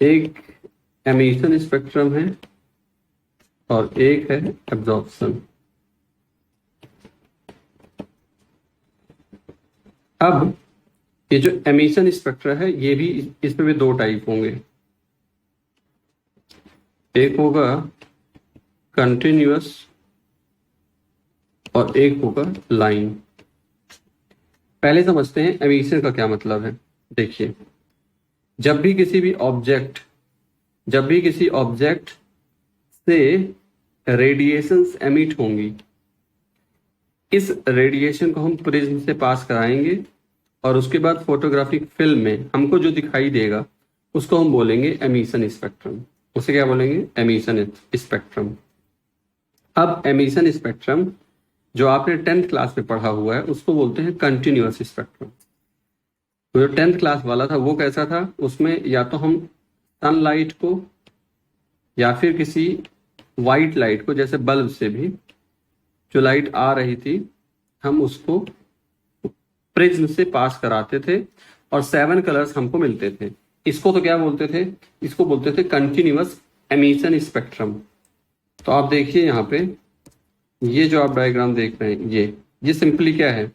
एक emission spectrum है और एक है एब्जॉर्प्शन। अब ये जो एमिशन स्पेक्ट्रा है ये भी, इसमें भी दो टाइप होंगे। एक होगा कंटिन्यूअस और एक होगा लाइन। पहले समझते हैं एमिशन का क्या मतलब है। देखिए, जब भी किसी ऑब्जेक्ट से रेडिएशंस एमिट होंगी, इस रेडिएशन को हम प्रिज्म से पास कराएंगे और उसके बाद फोटोग्राफिक फिल्म में हमको जो दिखाई देगा उसको हम बोलेंगे एमिशन स्पेक्ट्रम। उसे क्या बोलेंगे? Emission spectrum. अब एमिशन स्पेक्ट्रम जो आपने 10th क्लास में पढ़ा हुआ है उसको बोलते हैं कंटिन्यूअस स्पेक्ट्रम। जो 10th क्लास वाला था वो कैसा था? उसमें या तो हम सनलाइट को या फिर किसी वाइट लाइट को, जैसे बल्ब से भी जो लाइट आ रही थी हम उसको प्रिज्म से पास कराते थे और 7 कलर्स हमको मिलते थे। इसको तो क्या बोलते थे? इसको बोलते थे कंटिन्यूअस एमिशन स्पेक्ट्रम। तो आप देखिए यहाँ पे ये जो आप डायग्राम देख रहे हैं ये सिंपली क्या है?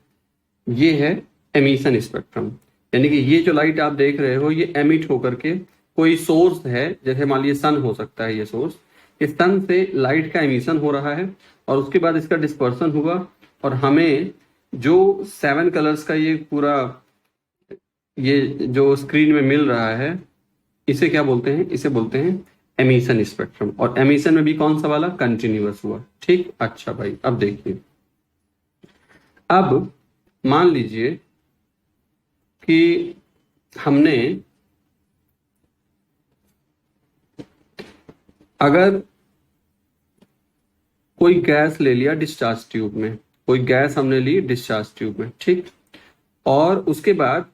ये है एमिशन स्पेक्ट्रम। यानी कि ये जो लाइट आप देख रहे हो ये एमिट होकर के कोई सोर्स है, जैसे मान लीजिए सन हो सकता है ये सोर्स, इस सन से लाइट का एमिशन हो रहा है और उसके बाद इसका डिस्पर्सन हुआ और हमें जो 7 कलर्स का ये पूरा ये जो स्क्रीन में मिल रहा है इसे क्या बोलते हैं? इसे बोलते हैं एमिशन स्पेक्ट्रम। और एमिशन में भी कौन सा वाला? कंटिन्यूअस हुआ। ठीक, अच्छा भाई, अब देखिए, अब मान लीजिए कि हमने अगर कोई गैस ले लिया डिस्चार्ज ट्यूब में, कोई गैस हमने ली डिस्चार्ज ट्यूब में, ठीक, और उसके बाद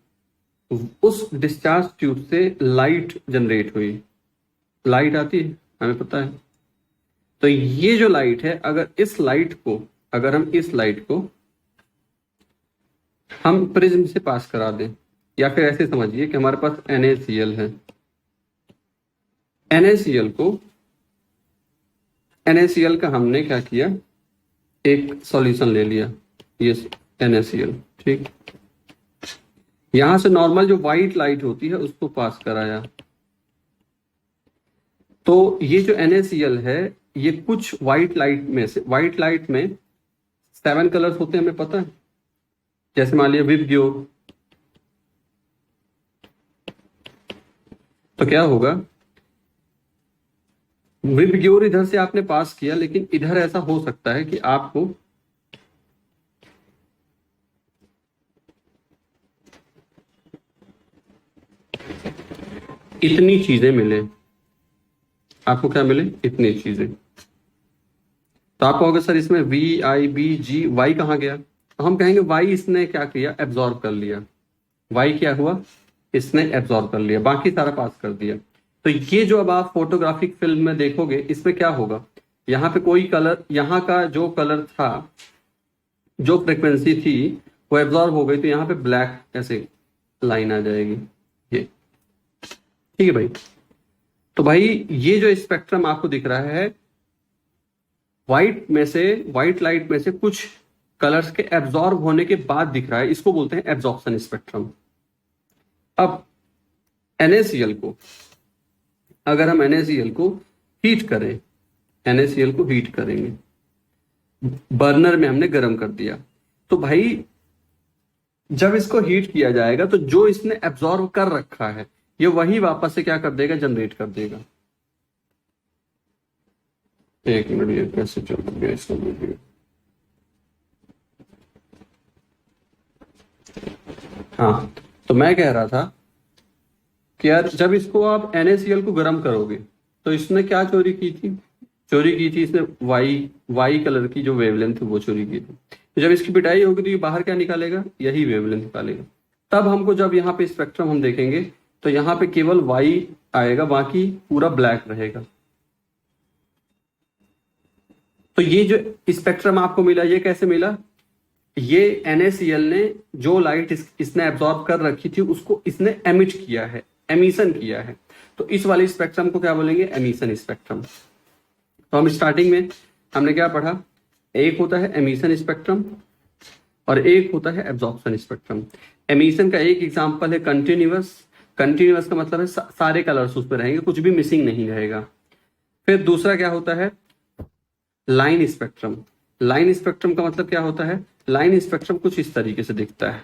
उस डिस्चार्ज ट्यूब से लाइट जनरेट हुई। लाइट आती है, हमें पता है। तो ये जो लाइट है, अगर हम इस लाइट को हम प्रिज्म से पास करा दें, या फिर ऐसे समझिए कि हमारे पास NaCl है। NaCl का हमने क्या किया? एक सॉल्यूशन ले लिया, ये NaCl, ठीक। यहां से नॉर्मल जो व्हाइट लाइट होती है उसको पास कराया। तो ये जो NaCl है ये कुछ व्हाइट लाइट में 7 कलर्स होते हैं, हमें पता है। जैसे मान लीजिए विबग्योर, तो क्या होगा? विबग्योर इधर से आपने पास किया, लेकिन इधर ऐसा हो सकता है कि आपको इतनी चीजें मिले। आपको क्या मिले? इतनी चीजें। तो आप कहोगे सर इसमें VIBG वाई कहाँ गया? तो हम कहेंगे वाई इसने क्या किया? एब्जॉर्ब कर लिया। वाई क्या हुआ? इसने एब्जॉर्ब कर लिया, बाकी सारा पास कर दिया। तो ये जो अब आप फोटोग्राफिक फिल्म में देखोगे इसमें क्या होगा? यहाँ पे कोई कलर, यहाँ का जो कलर था, जो फ्रिक्वेंसी थी वो एब्जॉर्ब हो गई, तो यहाँ पे ब्लैक ऐसे लाइन आ जाएगी, ये। ठीक है भाई। तो भाई ये जो स्पेक्ट्रम आपको दिख रहा है, व्हाइट लाइट में से कुछ कलर्स के एब्जॉर्ब होने के बाद दिख रहा है, इसको बोलते हैं एब्जॉर्प्शन स्पेक्ट्रम। अब NaCl को, अगर हम NaCl को हीट करें, NaCl को हीट करेंगे, बर्नर में हमने गर्म कर दिया, तो भाई जब इसको हीट किया जाएगा तो जो इसने एब्जॉर्ब कर रखा है ये वही वापस से क्या कर देगा? जनरेट कर देगा। एक मिनट, ये कैसे चल गया इसका वीडियो? हाँ, तो मैं कह रहा था कि यार जब इसको आप NaCl को गर्म करोगे तो इसने क्या चोरी की थी? इसने वाई कलर की जो वेवलेंथ है वो चोरी की थी। तो जब इसकी पिटाई होगी तो ये बाहर क्या निकालेगा? यही वेवलेंथ निकालेगा। तब हमको जब यहाँ पे स्पेक्ट्रम हम देखेंगे तो यहाँ पे केवल वाई आएगा, बाकी पूरा ब्लैक रहेगा। तो ये जो स्पेक्ट्रम आपको मिला, ये कैसे मिला? ये NaCl ने जो लाइट इसने एब्जॉर्ब कर रखी थी उसको इसने एमिट किया है, एमिशन किया है। तो इस वाले स्पेक्ट्रम को क्या बोलेंगे? Emission spectrum. तो हम स्टार्टिंग में हमने क्या पढ़ा? एक होता है एमिशन स्पेक्ट्रम और एक होता है एब्जॉर्प्शन स्पेक्ट्रम। एमिशन का एक एग्जांपल है कंटिन्यूअस। कंटिन्यूअस का मतलब है सारे कलर्स उस पर रहेंगे, कुछ भी मिसिंग नहीं रहेगा। फिर दूसरा क्या होता है? Line spectrum. लाइन स्पेक्ट्रम का मतलब क्या होता है? लाइन स्पेक्ट्रम कुछ इस तरीके से दिखता है।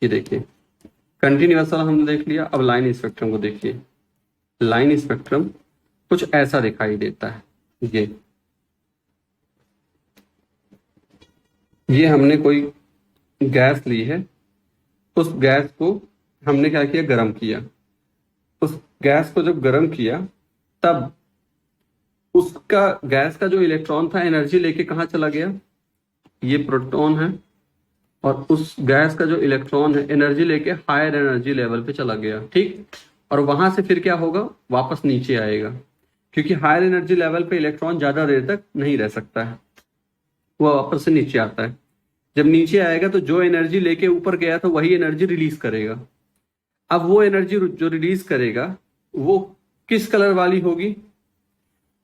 ये देखिए, कंटिन्यूअस वाला हमने देख लिया, अब लाइन स्पेक्ट्रम को देखिए। लाइन स्पेक्ट्रम कुछ ऐसा दिखाई देता है। ये हमने कोई गैस ली है, उस गैस को हमने क्या किया? गर्म किया। उस गैस को जब गर्म किया तब उसका गैस का जो इलेक्ट्रॉन था एनर्जी लेके कहाँ चला गया? ये प्रोटॉन है, और उस गैस का जो इलेक्ट्रॉन है एनर्जी लेके हायर एनर्जी लेवल पे चला गया, ठीक। और वहां से फिर क्या होगा? वापस नीचे आएगा, क्योंकि हायर एनर्जी लेवल पे इलेक्ट्रॉन ज्यादा देर तक नहीं रह सकता है, वो वापस से नीचे आता है। जब नीचे आएगा तो जो एनर्जी लेके ऊपर गया था वही एनर्जी रिलीज करेगा। अब वो एनर्जी जो रिलीज करेगा वो किस कलर वाली होगी?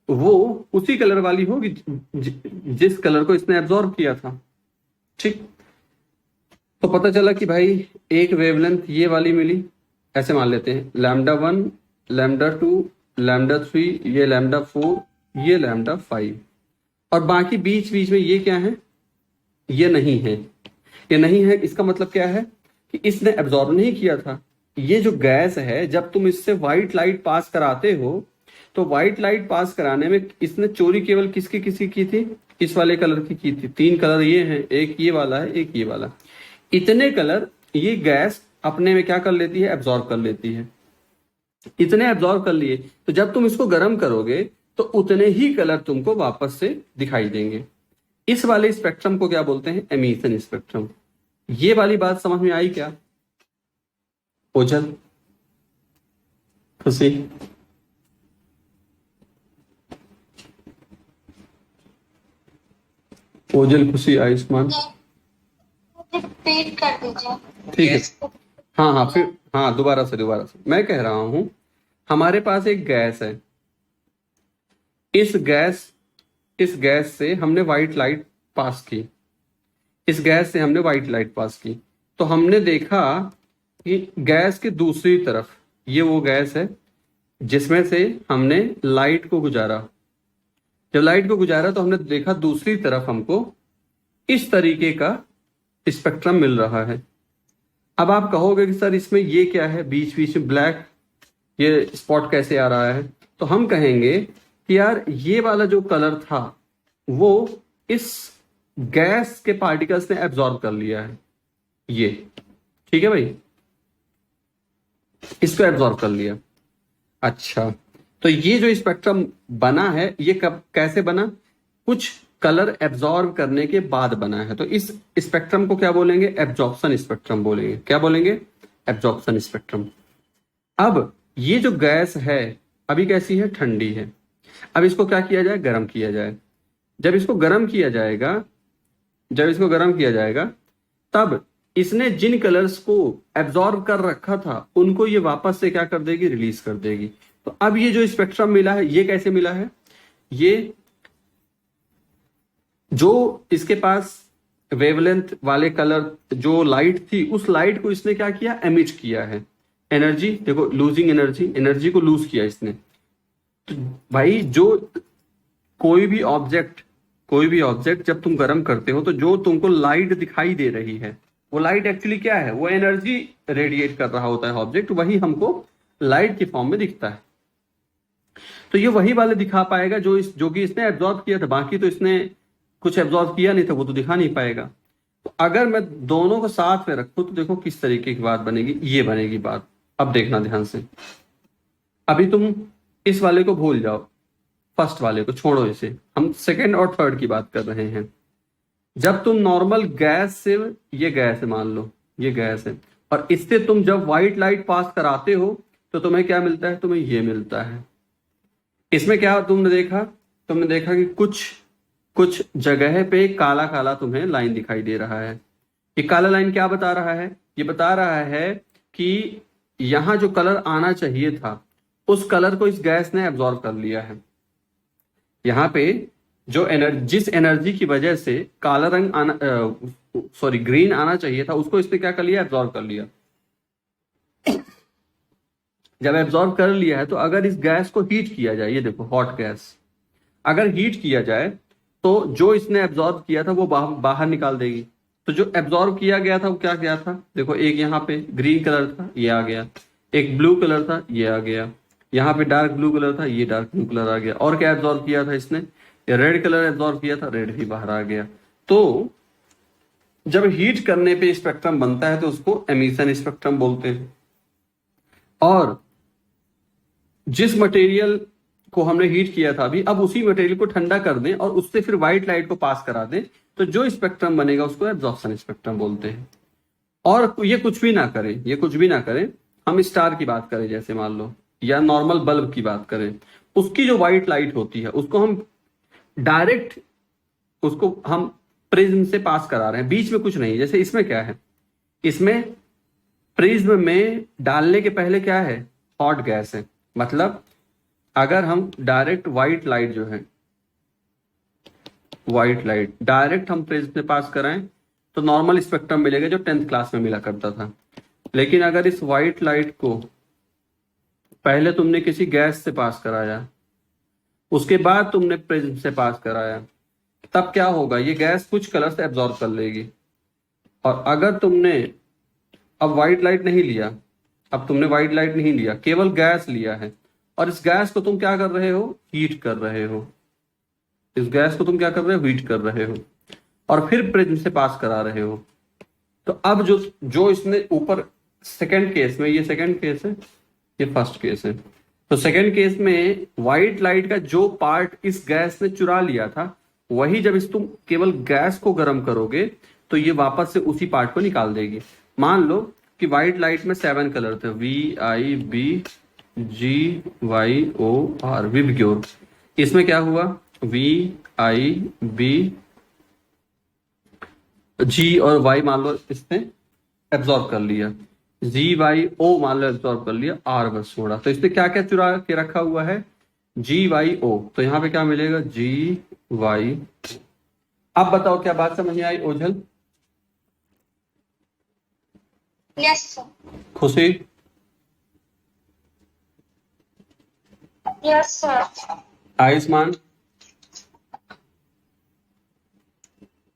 वो उसी कलर वाली होगी जिस कलर को इसने एब्जॉर्ब किया था, ठीक। तो पता चला कि भाई एक वेवलेंथ ये वाली मिली, ऐसे मान लेते हैं λ1, λ2, λ3, ये λ4, ये λ5, और बाकी बीच बीच में ये क्या है? ये नहीं है। ये नहीं है, इसका मतलब क्या है? कि इसने एब्जॉर्ब नहीं किया था। ये जो गैस है, जब तुम इससे व्हाइट लाइट पास कराते हो तो व्हाइट लाइट पास कराने में इसने चोरी केवल किसकी की थी? इस वाले कलर की थी। तीन कलर ये हैं, एक ये वाला है, एक ये वाला। इतने कलर ये गैस अपने में क्या कर लेती है? एब्जॉर्ब कर लेती है। इतने एब्जॉर्ब कर लिए, तो जब तुम इसको गर्म करोगे तो उतने ही कलर तुमको वापस से दिखाई देंगे। इस वाले स्पेक्ट्रम को क्या बोलते हैं? Emission spectrum. ये वाली बात समझ में आई क्या? ओझल, खुशी, ओझल, खुशी, आयुष्मान, रिपीट कर दीजिए। ठीक है। हाँ हाँ, फिर हाँ, दोबारा से मैं कह रहा हूं, हमारे पास एक गैस है। इस गैस से हमने व्हाइट लाइट पास की। इस गैस से हमने व्हाइट लाइट पास की, तो हमने देखा कि गैस के दूसरी तरफ ये वो गैस है जिसमें से हमने लाइट को गुजारा। जब लाइट को गुजारा तो हमने देखा दूसरी तरफ हमको इस तरीके का स्पेक्ट्रम मिल रहा है। अब आप कहोगे कि सर इसमें ये क्या है, बीच बीच में ब्लैक ये स्पॉट कैसे आ रहा है? तो हम कहेंगे कि यार ये वाला जो कलर था वो इस गैस के पार्टिकल्स ने एब्जॉर्ब कर लिया है। ये ठीक है भाई, इसको एब्जॉर्ब कर लिया। अच्छा, तो ये जो स्पेक्ट्रम बना है ये कब कैसे बना? कुछ कलर एब्जॉर्ब करने के बाद बना है। तो इस स्पेक्ट्रम को क्या बोलेंगे? एब्जॉर्प्शन स्पेक्ट्रम बोलेंगे। क्या बोलेंगे? Absorption spectrum. अब ये जो गैस है अभी कैसी है? ठंडी है। अब इसको क्या किया जाए? गर्म किया जाए। जब इसको गर्म किया जाएगा तब इसने जिन कलर्स को एब्जॉर्ब कर रखा था उनको ये वापस से क्या कर देगी? रिलीज कर देगी। तो अब ये जो स्पेक्ट्रम मिला है ये कैसे मिला है? ये जो इसके पास वेवलेंथ वाले कलर जो लाइट थी उस लाइट को इसने क्या किया? एमिट किया है। एनर्जी देखो, लूजिंग एनर्जी को लूज किया इसने। तो भाई जो कोई भी ऑब्जेक्ट जब तुम गर्म करते हो तो जो तुमको लाइट दिखाई दे रही है वो लाइट एक्चुअली क्या है? वो एनर्जी रेडिएट कर रहा होता है ऑब्जेक्ट, वही हमको लाइट के फॉर्म में दिखता है। तो ये वही वाले दिखा पाएगा जो कि इसने एब्जॉर्ब किया था। बाकी तो इसने कुछ एब्जॉर्ब किया नहीं था, वो तो दिखा नहीं पाएगा। तो अगर मैं दोनों को साथ में रखूं तो देखो किस तरीके की बात बनेगी। ये बनेगी बात। अब देखना ध्यान से, अभी तुम इस वाले को भूल जाओ, फर्स्ट वाले को छोड़ो, इसे हम सेकंड और थर्ड की बात कर रहे हैं। जब तुम नॉर्मल गैस से, ये गैस है मान लो, ये गैस है, और इससे तुम जब व्हाइट लाइट पास कराते हो तो तुम्हें क्या मिलता है? तुम्हें ये मिलता है। इसमें क्या तुमने देखा कि कुछ जगह पे काला काला तुम्हें लाइन दिखाई दे रहा है। ये काला लाइन क्या बता रहा है? ये बता रहा है कि यहां जो कलर आना चाहिए था उस कलर को इस गैस ने एब्जॉर्ब कर लिया है। यहाँ पे जो जिस एनर्जी की वजह से काला रंग आना ग्रीन आना चाहिए था, उसको इसने क्या कर लिया, एब्जॉर्ब कर लिया। जब एब्जॉर्ब कर लिया है तो अगर इस गैस को हीट किया जाए, ये देखो हॉट गैस, अगर हीट किया जाए तो जो इसने एब्जॉर्ब किया था वो बाहर निकाल देगी। तो जो एब्जॉर्ब किया गया था वो क्या गया था, देखो एक यहाँ पे ग्रीन कलर था, ये आ गया, एक ब्लू कलर था, ये आ गया, यहाँ पे डार्क ब्लू कलर था, ये डार्क ब्लू कलर आ गया, और क्या एब्जॉर्ब किया था इसने, ये रेड कलर एब्जॉर्ब किया था, रेड भी बाहर आ गया। तो जब हीट करने पे स्पेक्ट्रम बनता है तो उसको एमिशन स्पेक्ट्रम बोलते हैं। और जिस मटेरियल को हमने हीट किया था अभी, अब उसी मटेरियल को ठंडा कर दें और उससे फिर व्हाइट लाइट को पास करा दें, तो जो स्पेक्ट्रम बनेगा उसको एब्जॉर्प्शन स्पेक्ट्रम बोलते हैं। और ये कुछ भी ना करें, ये कुछ भी ना करें, हम स्टार की बात करें जैसे मान लो, या नॉर्मल बल्ब की बात करें, उसकी जो व्हाइट लाइट होती है उसको हम डायरेक्ट, उसको हम प्रिज्म से पास करा रहे हैं, बीच में कुछ नहीं। जैसे इसमें क्या है, इसमें प्रिज्म में डालने के पहले क्या है, हॉट गैस है। मतलब अगर हम डायरेक्ट व्हाइट लाइट जो है, व्हाइट लाइट डायरेक्ट हम प्रिज्म से पास कराएं तो नॉर्मल स्पेक्ट्रम मिलेगा जो 10th क्लास में मिला करता था। लेकिन अगर इस व्हाइट लाइट को पहले तुमने किसी गैस से पास कराया, उसके बाद तुमने प्रिज्म से पास कराया, तब क्या होगा, ये गैस कुछ कलर से एब्जॉर्ब कर लेगी। और अगर तुमने अब व्हाइट लाइट नहीं लिया, अब तुमने व्हाइट लाइट नहीं लिया, केवल गैस लिया है, और इस गैस को तुम क्या कर रहे हो, हीट कर रहे हो, इस गैस को तुम क्या कर रहे हो, हीट कर रहे हो, और फिर प्रिज्म से पास करा रहे हो। तो अब जो जो इसने ऊपर सेकंड केस में, ये सेकंड केस है, ये फर्स्ट केस है, तो सेकंड केस में व्हाइट लाइट का जो पार्ट इस गैस ने चुरा लिया था, वही जब इस तुम केवल गैस को गर्म करोगे तो ये वापस से उसी पार्ट को निकाल देगी। मान लो कि व्हाइट लाइट में 7 कलर थे, VIBGYOR, विबग्योर। इसमें क्या हुआ, VIBG और Y मान लो इसने एब्जॉर्ब कर लिया, GYO मान लो एब्जॉर्ब कर लिया, R बस छोड़ा। तो इसने क्या क्या चुरा के रखा हुआ है, GYO। तो यहां पे क्या मिलेगा, GY। अब बताओ क्या बात समझ में आई Ojhal? Yes sir. Khushi? Yes sir. Ayushman?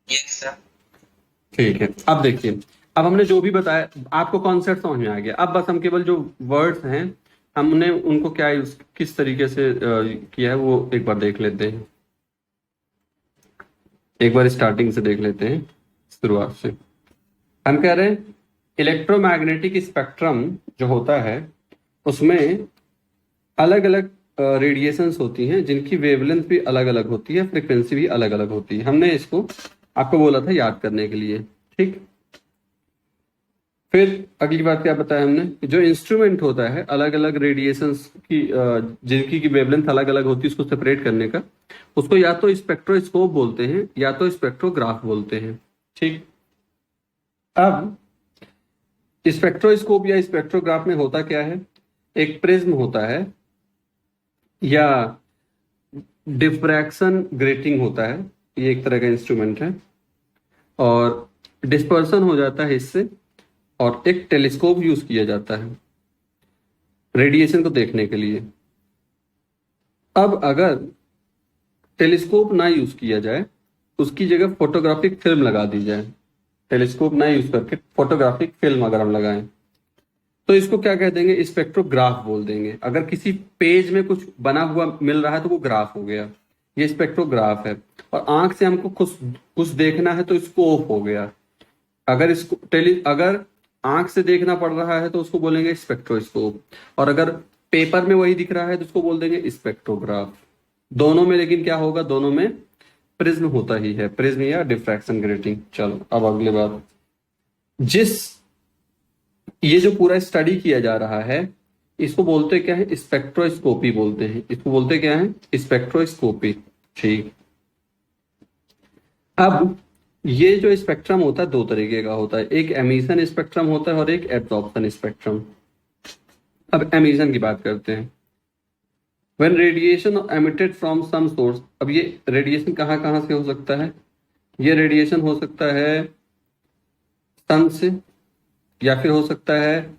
Yes sir. ठीक है, अब देखिए, अब हमने जो भी बताया आपको कॉन्सेप्ट समझ में आ गया। अब बस हम केवल जो वर्ड्स हैं हमने उनको क्या यूज, किस तरीके से किया है वो एक बार देख लेते हैं। एक बार स्टार्टिंग से देख लेते हैं, शुरुआत से। हम कह रहे हैं इलेक्ट्रोमैग्नेटिक स्पेक्ट्रम जो होता है उसमें अलग अलग रेडिएशंस होती हैं, जिनकी वेवलेंथ भी अलग अलग होती है, फ्रीक्वेंसी भी अलग अलग होती है। हमने इसको आपको बोला था याद करने के लिए, ठीक। फिर अगली बात क्या बताया हमने, जो इंस्ट्रूमेंट होता है अलग अलग रेडिएशंस की जिनकी की वेवलेंथ अलग अलग होती है, उसको सेपरेट करने का, उसको या तो स्पेक्ट्रोस्कोप बोलते हैं या तो स्पेक्ट्रोग्राफ बोलते हैं, ठीक। अब स्पेक्ट्रोस्कोप या स्पेक्ट्रोग्राफ में होता क्या है, एक प्रिज्म होता है या डिफ्रैक्शन ग्रेटिंग होता है, ये एक तरह का इंस्ट्रूमेंट है, और डिस्पर्सन हो जाता है इससे, और एक टेलीस्कोप यूज किया जाता है रेडिएशन को देखने के लिए। अब अगर टेलीस्कोप ना यूज किया जाए, उसकी जगह फोटोग्राफिक फिल्म लगा दी जाए, टेलीस्कोप ना यूज करके फोटोग्राफिक फिल्म अगर हम लगाएं तो इसको क्या कह देंगे, स्पेक्ट्रोग्राफ बोल देंगे। अगर किसी पेज में कुछ बना हुआ मिल रहा है तो वो ग्राफ हो गया, ये स्पेक्ट्रोग्राफ है। और आंख से हमको कुछ कुछ देखना है तो स्कोप हो गया। अगर इसको अगर आंख से देखना पड़ रहा है तो उसको बोलेंगे स्पेक्ट्रोस्कोप, और अगर पेपर में वही दिख रहा है तो उसको बोल देंगे स्पेक्ट्रोग्राफ। दोनों में लेकिन क्या होगा, दोनों में प्रिज्म होता ही है, प्रिज्म या डिफ्रैक्शन ग्रेटिंग। चलो अब अगली बात, ये जो पूरा स्टडी किया जा रहा है इसको बोलते क्या है, स्पेक्ट्रोस्कोपी बोलते हैं। इसको बोलते क्या है, स्पेक्ट्रोस्कोपी, ठीक। अब ये जो स्पेक्ट्रम होता है दो तरीके का होता है, एक एमिशन स्पेक्ट्रम होता है और एक एब्जॉर्प्शन स्पेक्ट्रम। अब एमिशन की बात करते हैं। When radiation emitted from some source, अब ये रेडिएशन कहाँ कहाँ से हो सकता है? ये रेडिएशन हो सकता है सन से, या फिर हो सकता है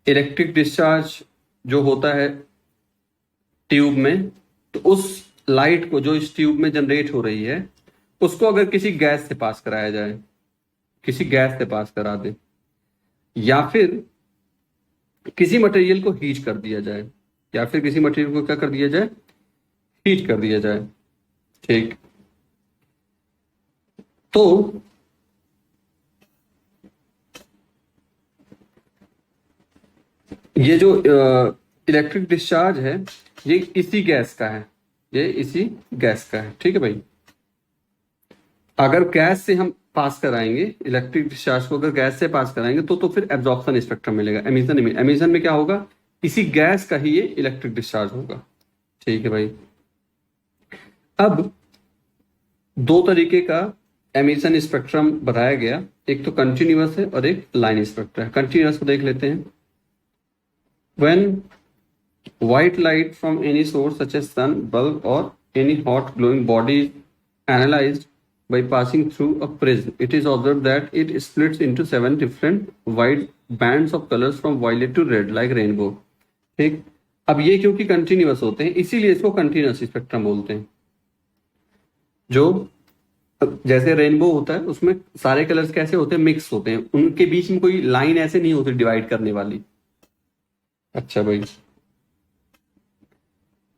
इलेक्ट्रिक डिस्चार्ज जो होता है ट्यूब में, तो उस लाइट को जो इस ट्यूब में जनरेट हो रही है उसको अगर किसी गैस से पास कराया जाए, किसी गैस से पास करा दे, या फिर किसी मटेरियल को हीट कर दिया जाए, या फिर किसी मटेरियल को क्या कर दिया जाए? हीट कर दिया जाए। ठीक, तो ये जो इलेक्ट्रिक डिस्चार्ज है ये इसी गैस का है, ये इसी गैस का है। ठीक है भाई, अगर गैस से हम पास कराएंगे इलेक्ट्रिक डिस्चार्ज को, अगर गैस से पास कराएंगे तो फिर एब्जॉर्प्शन स्पेक्ट्रम मिलेगा। एमिशन में क्या होगा? इसी गैस का ही ये इलेक्ट्रिक डिस्चार्ज होगा। ठीक है भाई, अब दो तरीके का एमिशन स्पेक्ट्रम बताया गया, एक तो कंटिन्यूअस है और एक लाइन स्पेक्ट्रम है। कंटिन्यूअस को देख लेते हैं। When white light from any source such as sun, bulb or any hot glowing body is analyzed by passing through a prism, it is observed that it splits into 7 different wide bands of colors from violet to red like rainbow. ठीक, अब ये क्योंकि continuous होते हैं इसीलिए इसको continuous spectrum बोलते हैं। जो जैसे रेनबो होता है उसमें सारे कलर्स कैसे होते हैं? मिक्स होते हैं, उनके बीच में कोई लाइन ऐसे नहीं होती डिवाइड करने वाली। अच्छा भाई,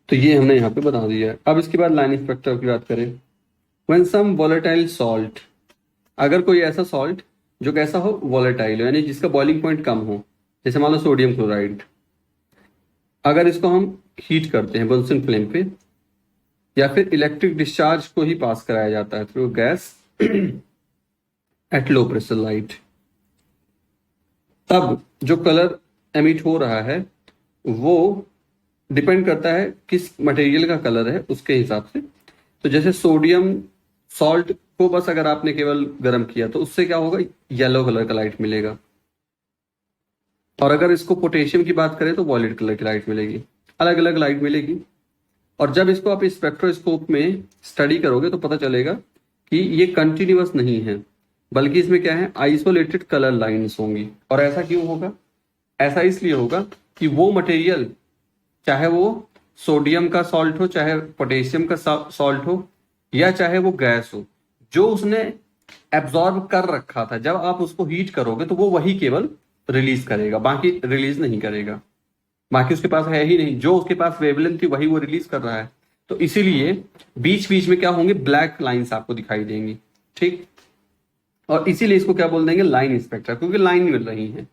तो ये हमने यहाँ पे बता दिया है। अब इसके बाद लाइन स्पेक्ट्रम की बात करें। व्हेन सम वोलेटाइल सॉल्ट, अगर कोई ऐसा सॉल्ट जो कैसा हो? वोलेटाइल हो, यानी जिसका बॉइलिंग पॉइंट कम हो, जैसे मान लो सोडियम क्लोराइड, अगर इसको हम हीट करते हैं बंसन फ्लेम पे, या फिर इलेक्ट्रिक डिस्चार्ज को ही पास कराया जाता है through gas at low pressure light, तब जो कलर एमिट हो रहा है वो डिपेंड करता है किस मटेरियल का कलर है उसके हिसाब से। तो जैसे सोडियम सॉल्ट को बस अगर आपने केवल गर्म किया तो उससे क्या होगा? येलो कलर का लाइट मिलेगा। और अगर इसको पोटेशियम की बात करें तो वॉयलेट कलर की लाइट मिलेगी, अलग अलग लाइट मिलेगी। और जब इसको आप स्पेक्ट्रोस्कोप में स्टडी करोगे तो पता चलेगा कि ये कंटिन्यूअस नहीं है, बल्कि इसमें क्या है? आइसोलेटेड कलर लाइन्स होंगी। और ऐसा क्यों होगा? ऐसा इसलिए होगा कि वो मटेरियल, चाहे वो सोडियम का सॉल्ट हो, चाहे पोटेशियम का सॉल्ट हो, या चाहे वो गैस हो, जो उसने एब्जॉर्ब कर रखा था, जब आप उसको हीट करोगे तो वो वही केवल रिलीज करेगा, बाकी रिलीज नहीं करेगा। बाकी उसके पास है ही नहीं, जो उसके पास वेवलेंथ थी वही वो रिलीज कर रहा है। तो इसीलिए बीच बीच में क्या होंगे? ब्लैक लाइंस आपको दिखाई देंगी। ठीक, और इसीलिए इसको क्या बोल देंगे? लाइन स्पेक्ट्रा, क्योंकि लाइन मिल रही है।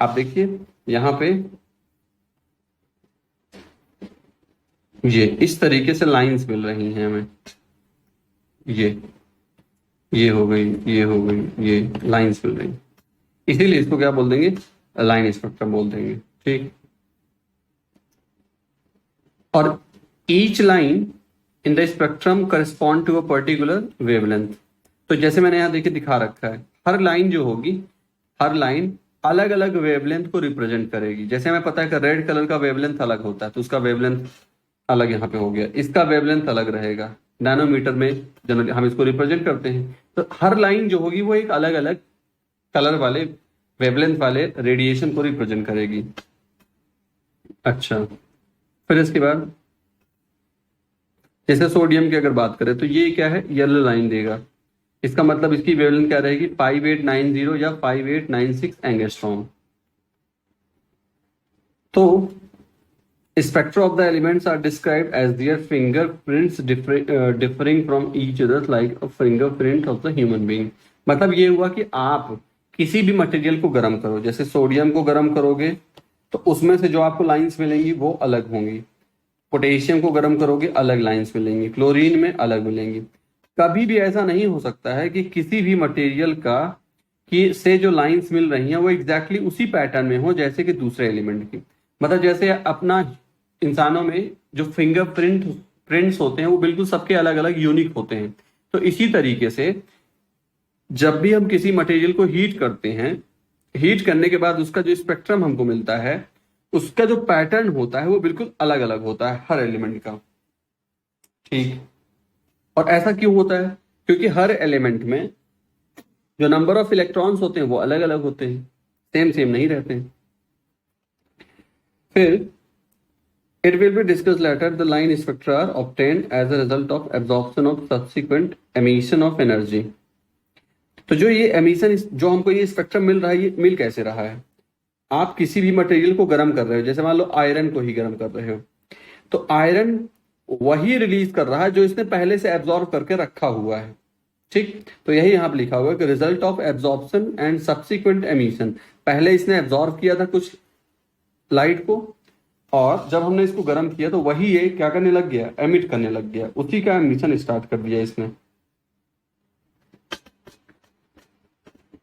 आप देखिए यहां पे ये इस तरीके से लाइंस मिल रही हैं हमें, ये हो गई, ये हो गई, ये लाइंस मिल रही, इसीलिए इसको क्या बोल देंगे? लाइन स्पेक्ट्रम बोल देंगे। ठीक, और each line in the spectrum correspond to a particular wavelength. तो जैसे मैंने यहां देखिए दिखा रखा है, हर लाइन जो होगी, हर लाइन अलग अलग वेवलेंथ को रिप्रेजेंट करेगी। जैसे हमें पता है कि रेड कलर का वेवलेंथ अलग होता है, तो उसका वेवलेंथ अलग यहाँ पे हो गया, इसका वेवलेंथ अलग रहेगा, नैनोमीटर में जनरली हम इसको रिप्रेजेंट करते हैं। तो हर लाइन जो होगी वो एक अलग अलग कलर वाले वेवलेंथ वाले रेडिएशन को रिप्रेजेंट करेगी। अच्छा, फिर इसके बाद जैसे सोडियम की अगर बात करें तो ये क्या है? येलो लाइन देगा, इसका मतलब इसकी वेवलेंथ क्या रहेगी? 5890 या 5896 एंगस्ट्रॉम। तो spectra of the elements are described as their fingerprints differing from each other like a fingerprint of the human being. मतलब ये हुआ कि आप किसी भी मटेरियल को गर्म करो, जैसे सोडियम को गर्म करोगे तो उसमें से जो आपको लाइंस मिलेंगी वो अलग होंगी, पोटेशियम को गर्म करोगे अलग लाइंस मिलेंगी, क्लोरीन में अलग मिलेंगी। कभी भी ऐसा नहीं हो सकता है कि किसी भी मटेरियल का कि से जो लाइंस मिल रही हैं वो एग्जैक्टली उसी पैटर्न में हो जैसे कि दूसरे एलिमेंट की। मतलब जैसे अपना इंसानों में जो प्रिंट्स होते हैं वो बिल्कुल सबके अलग अलग यूनिक होते हैं। तो इसी तरीके से जब भी हम किसी मटेरियल को हीट करते हैं, हीट करने के बाद उसका जो स्पेक्ट्रम हमको मिलता है उसका जो पैटर्न होता है वो बिल्कुल अलग अलग होता है हर एलिमेंट का। ठीक, और ऐसा क्यों होता है? क्योंकि हर एलिमेंट में जो नंबर ऑफ इलेक्ट्रॉन्स होते हैं वो अलग अलग होते हैं, सेम सेम नहीं रहते हैं। फिर it will be discussed later, the line spectra are obtained as a result of absorption of subsequent emission of energy। तो जो ये एमिशन, जो हमको ये स्पेक्ट्रम मिल रहा है, ये मिल कैसे रहा है? आप किसी भी मटेरियल को गर्म कर रहे हो, जैसे मान लो आयरन को ही गर्म कर रहे हो, तो आयरन वही रिलीज कर रहा है जो इसने पहले से एब्जॉर्ब करके रखा हुआ है। ठीक, तो यही यहाँ पे लिखा हुआ है कि result of absorption and subsequent emission, पहले इसने एब्जॉर्ब किया था कुछ लाइट को, और जब हमने इसको गर्म किया तो वही ये क्या करने लग गया, एमिट करने लग गया, उसी का एमिशन स्टार्ट कर दिया इसने।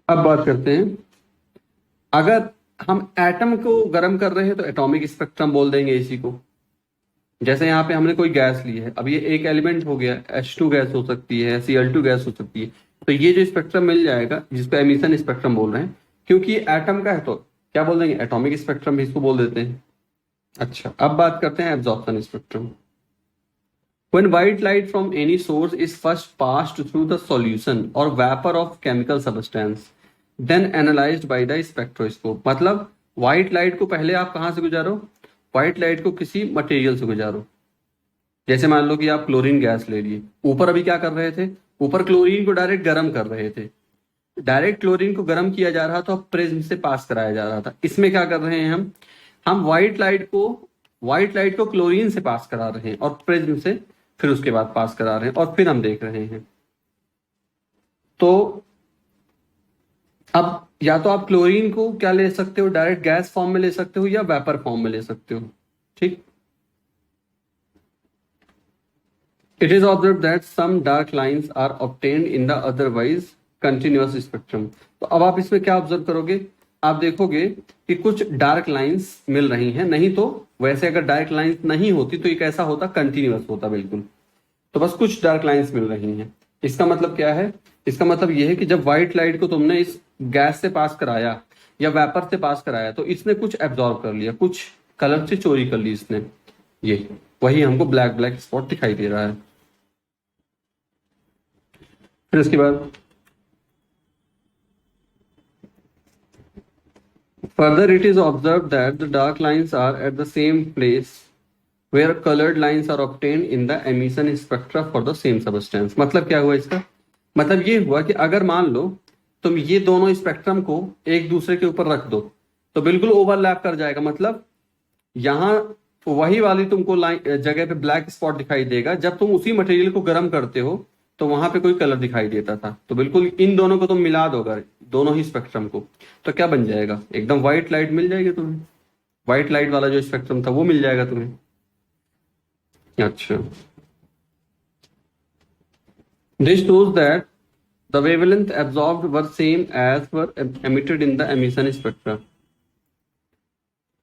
अब बात करते हैं, अगर हम एटम को गर्म कर रहे हैं तो एटॉमिक स्पेक्ट्रम बोल देंगे इसी को। जैसे यहाँ पे हमने कोई गैस ली है, अब ये एक एलिमेंट हो गया, H2 गैस हो सकती है, Cl2 गैस हो सकती है, तो ये जो स्पेक्ट्रम मिल जाएगा जिसको एमिशन स्पेक्ट्रम बोल रहे हैं, क्योंकि ये एटम का है तो क्या बोल देंगे, एटॉमिक स्पेक्ट्रम भी इसको बोल देते हैं। अच्छा, अब बात करते हैं absorption spectrum. When white light from any source is first passed through the solution or vapor of chemical substance, then analyzed by the spectroscope। मतलब व्हाइट लाइट को पहले आप कहां से गुजारो, व्हाइट लाइट को किसी मटेरियल से गुजारो। जैसे मान लो कि आप क्लोरीन गैस ले लिए, ऊपर अभी क्या कर रहे थे, ऊपर क्लोरीन को डायरेक्ट गर्म कर रहे थे, डायरेक्ट क्लोरीन को गर्म किया जा रहा था और प्रिज्म से पास कराया जा रहा था। इसमें क्या कर रहे हैं हम व्हाइट लाइट को क्लोरीन से पास करा रहे हैं और प्रिज्म से फिर उसके बाद पास करा रहे हैं और फिर हम देख रहे हैं। तो अब या तो आप क्लोरीन को क्या ले सकते हो, डायरेक्ट गैस फॉर्म में ले सकते हो या वेपर फॉर्म में ले सकते हो। ठीक, it is observe that some dark lines are obtained in the otherwise continuous spectrum. तो अब आप इसमें क्या ऑब्जर्व करोगे, आप देखोगे कि कुछ डार्क लाइंस मिल रही हैं, नहीं तो वैसे अगर डार्क लाइंस नहीं होती तो ये कैसा होता, कंटिन्यूअस होता बिल्कुल। तो बस कुछ डार्क लाइंस मिल रही हैं। इसका मतलब क्या है, इसका मतलब यह है कि जब व्हाइट लाइट को तुमने इस गैस से पास कराया या वेपर से पास कराया तो इसने कुछ एब्जॉर्ब कर लिया, कुछ कलर से चोरी कर ली इसने, ये वही हमको ब्लैक ब्लैक स्पॉट दिखाई दे रहा है। फिर इसके बाद further it is observed that the dark lines are at the same place where colored lines are obtained in the emission spectra for the same substance। मतलब क्या हुआ इसका, मतलब ये हुआ कि अगर मान लो तुम ये दोनों स्पेक्ट्रम को एक दूसरे के ऊपर रख दो तो बिल्कुल ओवरलैप कर जाएगा। मतलब यहां वही वाली तुमको लाइन जगह पे ब्लैक स्पॉट दिखाई देगा, जब तुम उसी मटेरियल को गर्म करते हो तो वहां पे कोई कलर दिखाई देता था। तो बिल्कुल इन दोनों को तुम मिला दो अगर, दोनों ही स्पेक्ट्रम को, तो क्या बन जाएगा, एकदम व्हाइट लाइट मिल जाएगी तुम्हें, व्हाइट लाइट वाला जो स्पेक्ट्रम था वो मिल जाएगा तुम्हें। अच्छा, this shows that the wavelength absorbed were same as were emitted in the emission spectra।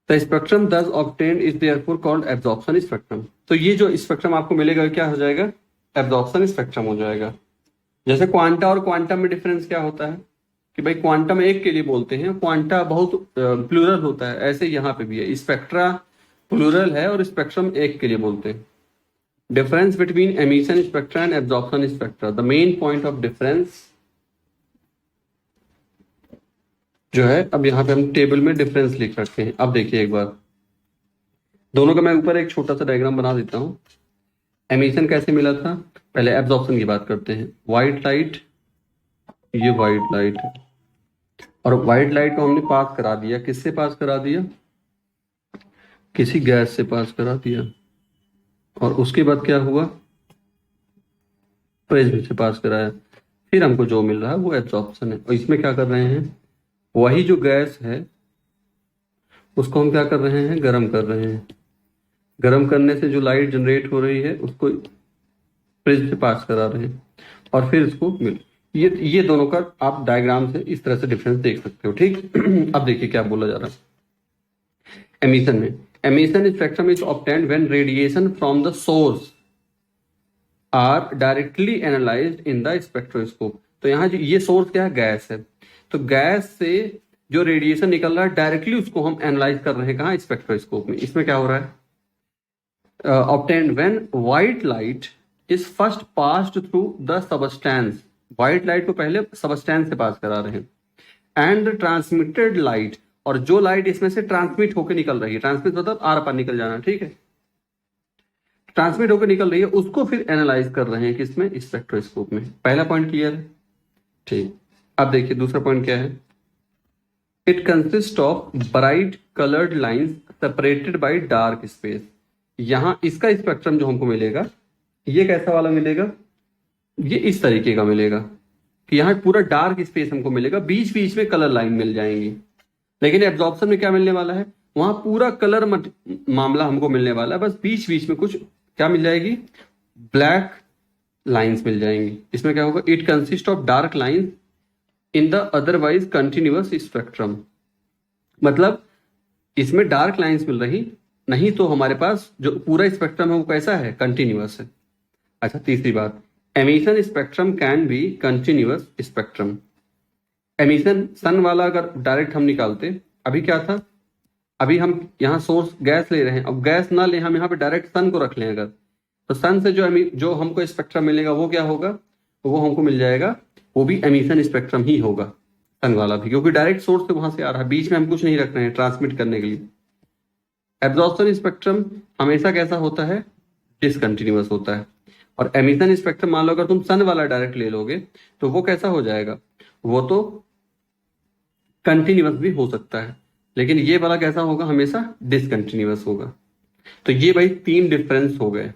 The spectrum thus obtained is therefore called absorption spectrum। तो ये जो स्पेक्ट्रम आपको मिलेगा क्या हो जाएगा, एब्जॉर्प्शन स्पेक्ट्रम हो जाएगा। जैसे क्वांटा और क्वांटम में डिफरेंस क्या होता है कि भाई क्वांटम एक के लिए बोलते हैं, क्वांटा बहुत प्लूरल होता है, ऐसे यहाँ पे भी है, स्पेक्ट्रा प्लूरल है और स्पेक्ट्रम एक के लिए बोलते हैं। Difference between emission spectra and absorption spectra, the main point of difference जो है, अब यहाँ पे हम टेबल में डिफरेंस लिख रखे हैं। अब देखिए एक बार दोनों का मैं ऊपर एक छोटा सा डायग्राम बना देता हूँ। एमिशन कैसे मिला था, पहले एब्जॉर्प्शन की बात करते हैं। व्हाइट लाइट, ये व्हाइट लाइट है और व्हाइट लाइट को हमने पास करा दिया, किससे पास करा दिया, किसी गैस से पास करा दिया, और उसके बाद क्या हुआ, प्रिज्म से पास कराया, फिर हमको जो मिल रहा है वो एब्जॉर्प्शन है। और इसमें क्या कर रहे हैं, वही जो गैस है उसको हम क्या कर रहे हैं, गर्म कर रहे हैं। गर्म करने से जो लाइट जनरेट हो रही है उसको प्रिज्म से पास करा रहे हैं और फिर इसको मिल, ये दोनों का आप डायग्राम से इस तरह से डिफरेंस देख सकते हो। ठीक, अब देखिए क्या बोला जा रहा है एमिशन में। Emission spectrum is obtained when radiation from the source are directly analysed in the spectroscope. तो यहाँ ये सोर्स क्या है, गैस है, तो गैस से जो रेडिएशन निकल रहा है डायरेक्टली उसको हम एनालाइज कर रहे हैं कहाँ, स्पेक्ट्रोस्कोप में। इसमें क्या हो रहा है, obtained when white light is first passed through the substance, white light को पहले सबस्टेंस से पास करा रहे हैं, एंड ट्रांसमिटेड लाइट, और जो लाइट इसमें से ट्रांसमिट होकर निकल रही है, ट्रांसमिट मतलब आर पार निकल जाना, ठीक है, ट्रांसमिट होकर निकल रही है, उसको फिर एनालाइज कर रहे हैं किसमें, स्पेक्ट्रोस्कोप में। पहला पॉइंट क्लियर है, ठीक। अब देखिए दूसरा पॉइंट क्या है, it consist of bright coloured lines separated by dark space. यहां इसका स्पेक्ट्रम जो हमको मिलेगा ये कैसा वाला मिलेगा, ये इस तरीके का मिलेगा कि यहाँ पूरा डार्क स्पेस हमको मिलेगा, बीच बीच में कलर लाइन मिल जाएंगी। लेकिन एब्जॉर्प्शन में क्या मिलने वाला है, वहां पूरा कलर मामला हमको मिलने वाला है, बस बीच बीच में कुछ क्या मिल जाएगी, ब्लैक लाइंस मिल जाएंगी। इसमें क्या होगा, it consist of dark lines in the otherwise continuous spectrum, मतलब इसमें डार्क लाइंस मिल रही, नहीं तो हमारे पास जो पूरा स्पेक्ट्रम है वो कैसा है, कंटिन्यूअस है। अच्छा तीसरी बात, emission spectrum can be continuous spectrum. Emission सन वाला अगर डायरेक्ट हम निकालते, अभी क्या था, अभी हम यहाँ सोर्स गैस ले रहे हैं, अब गैस ना ले, हम यहाँ पे डायरेक्ट सन को रख लें अगर, तो सन से जो हमको स्पेक्ट्रम मिलेगा वो क्या होगा, वो हमको मिल जाएगा, वो भी एमिशन स्पेक्ट्रम ही होगा, सन वाला भी, क्योंकि डायरेक्ट सोर्स से वहां से आ रहा है, बीच में हम कुछ नहीं रख रहे हैं ट्रांसमिट करने के लिए। एब्जॉर्प्शन स्पेक्ट्रम हमेशा कैसा होता है, डिसकंटिन्यूअस होता है, और एमिशन स्पेक्ट्रम मान लो अगर तुम सन वाला डायरेक्ट ले लोगे तो वो कैसा हो जाएगा, वो तो कंटिन्यूअस भी हो सकता है, लेकिन ये वाला कैसा होगा, हमेशा डिसकंटिन्यूअस होगा। तो ये भाई 3 डिफरेंस हो गए।